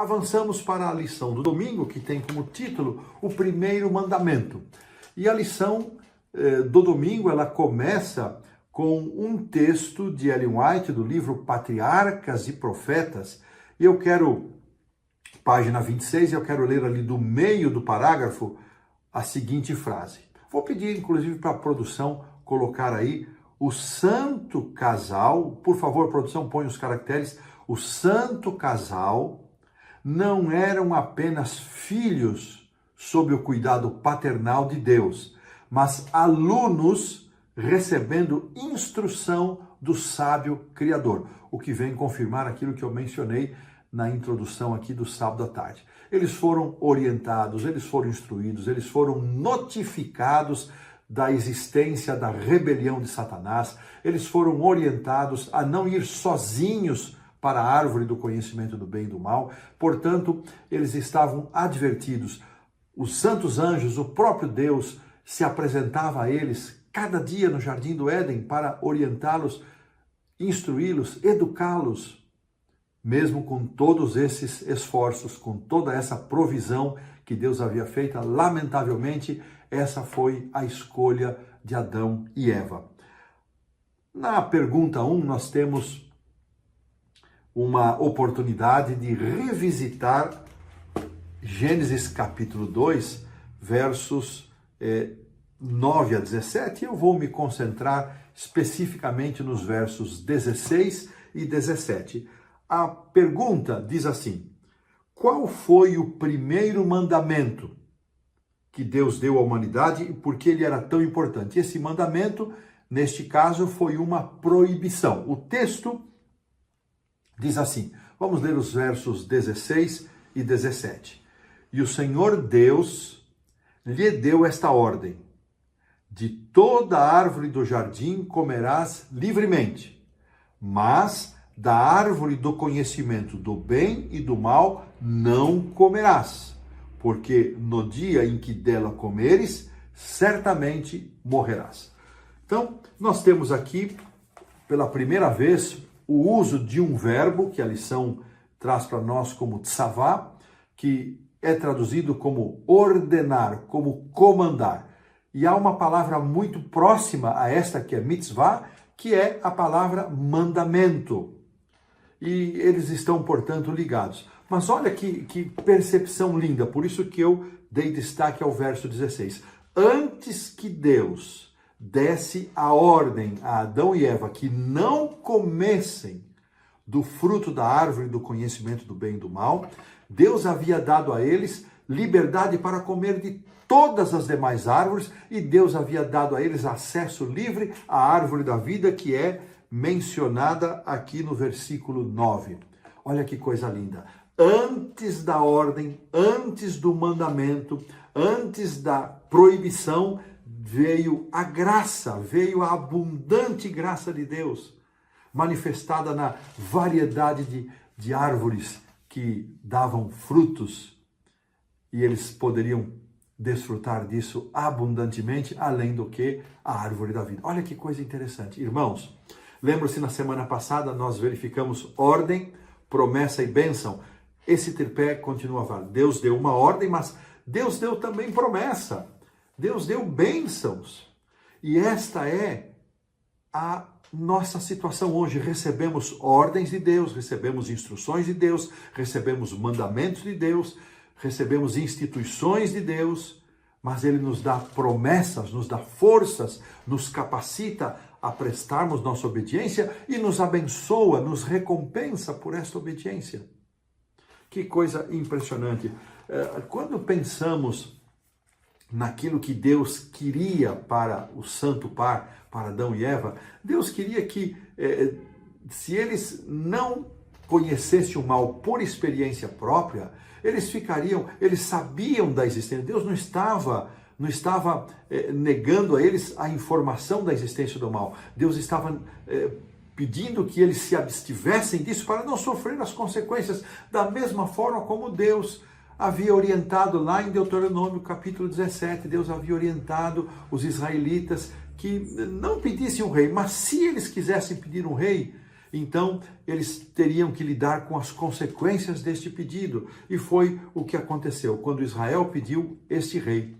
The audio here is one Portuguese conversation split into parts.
avançamos para a lição do domingo, que tem como título o primeiro mandamento. E a lição do domingo, ela começa com um texto de Ellen White, do livro Patriarcas e Profetas. E eu quero, página 26, eu quero ler ali do meio do parágrafo a seguinte frase. Vou pedir, inclusive, para a produção colocar aí o santo casal. Por favor, produção, põe os caracteres. O santo casal não eram apenas filhos sob o cuidado paternal de Deus, mas alunos recebendo instrução do sábio Criador, o que vem confirmar aquilo que eu mencionei na introdução aqui do sábado à tarde. Eles foram orientados, eles foram instruídos, eles foram notificados da existência da rebelião de Satanás, eles foram orientados a não ir sozinhos para a árvore do conhecimento do bem e do mal, portanto, eles estavam advertidos. Os santos anjos, o próprio Deus, se apresentava a eles cada dia no Jardim do Éden para orientá-los, instruí-los, educá-los, mesmo com todos esses esforços, com toda essa provisão que Deus havia feita. Lamentavelmente, essa foi a escolha de Adão e Eva. Na pergunta 1, nós temos uma oportunidade de revisitar Gênesis capítulo 2, versos 9 a 17. Eu vou me concentrar especificamente nos versos 16 e 17. A pergunta diz assim: qual foi o primeiro mandamento que Deus deu à humanidade e por que ele era tão importante? Esse mandamento, neste caso, foi uma proibição. O texto diz assim, vamos ler os versos 16 e 17. E o Senhor Deus lhe deu esta ordem: de toda árvore do jardim comerás livremente, mas da árvore do conhecimento do bem e do mal não comerás, porque no dia em que dela comeres, certamente morrerás. Então, nós temos aqui, pela primeira vez, o uso de um verbo, que a lição traz para nós como tsavá, que é traduzido como ordenar, como comandar. E há uma palavra muito próxima a esta, que é mitzvah, que é a palavra mandamento. E eles estão, portanto, ligados. Mas olha que percepção linda, por isso que eu dei destaque ao verso 16. Antes que Deus desse a ordem a Adão e Eva que não comessem do fruto da árvore do conhecimento do bem e do mal, Deus havia dado a eles liberdade para comer de todas as demais árvores, e Deus havia dado a eles acesso livre à árvore da vida, que é mencionada aqui no versículo 9. Olha que coisa linda. Antes da ordem, antes do mandamento, antes da proibição, veio a graça, veio a abundante graça de Deus, manifestada na variedade de árvores que davam frutos, e eles poderiam desfrutar disso abundantemente, além do que a árvore da vida. Olha que coisa interessante. Irmãos, lembra-se, na semana passada nós verificamos ordem, promessa e bênção. Esse tripé continua válido. Deus deu uma ordem, mas Deus deu também promessa. Deus deu bênçãos. E esta é a nossa situação hoje. Recebemos ordens de Deus, recebemos instruções de Deus, recebemos mandamentos de Deus, recebemos instituições de Deus, mas Ele nos dá promessas, nos dá forças, nos capacita a prestarmos nossa obediência e nos abençoa, nos recompensa por esta obediência. Que coisa impressionante. Quando pensamos naquilo que Deus queria para o santo par, para Adão e Eva, Deus queria que, se eles não conhecessem o mal por experiência própria, eles sabiam da existência. Deus não estava negando a eles a informação da existência do mal. Deus estava pedindo que eles se abstivessem disso para não sofrer as consequências, da mesma forma como Deus havia orientado lá em Deuteronômio capítulo 17, Deus havia orientado os israelitas que não pedissem um rei, mas se eles quisessem pedir um rei, Então, eles teriam que lidar com as consequências deste pedido. E foi o que aconteceu quando Israel pediu este rei.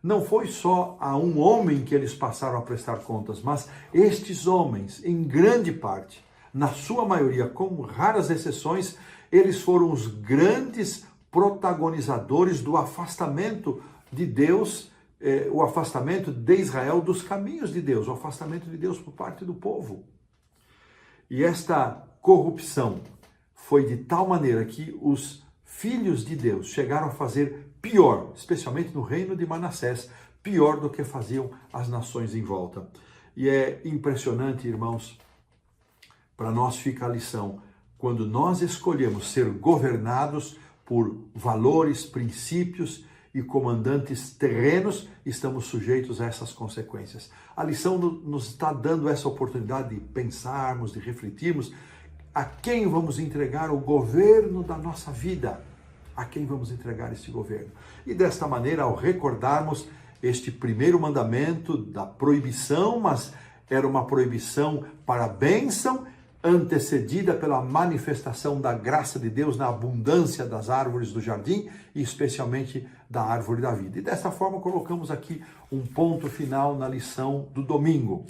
Não foi só a um homem que eles passaram a prestar contas, mas estes homens, em grande parte, na sua maioria, com raras exceções, eles foram os grandes protagonizadores do afastamento de Deus, o afastamento de Israel dos caminhos de Deus, o afastamento de Deus por parte do povo. E esta corrupção foi de tal maneira que os filhos de Deus chegaram a fazer pior, especialmente no reino de Manassés, pior do que faziam as nações em volta. E é impressionante, irmãos, para nós fica a lição, quando nós escolhemos ser governados por valores, princípios e comandantes terrenos, estamos sujeitos a essas consequências. A lição nos está dando essa oportunidade de pensarmos, de refletirmos a quem vamos entregar o governo da nossa vida. A quem vamos entregar este governo. E desta maneira, ao recordarmos este primeiro mandamento da proibição, mas era uma proibição para a bênção, antecedida pela manifestação da graça de Deus na abundância das árvores do jardim e especialmente da árvore da vida. E dessa forma colocamos aqui um ponto final na lição do domingo.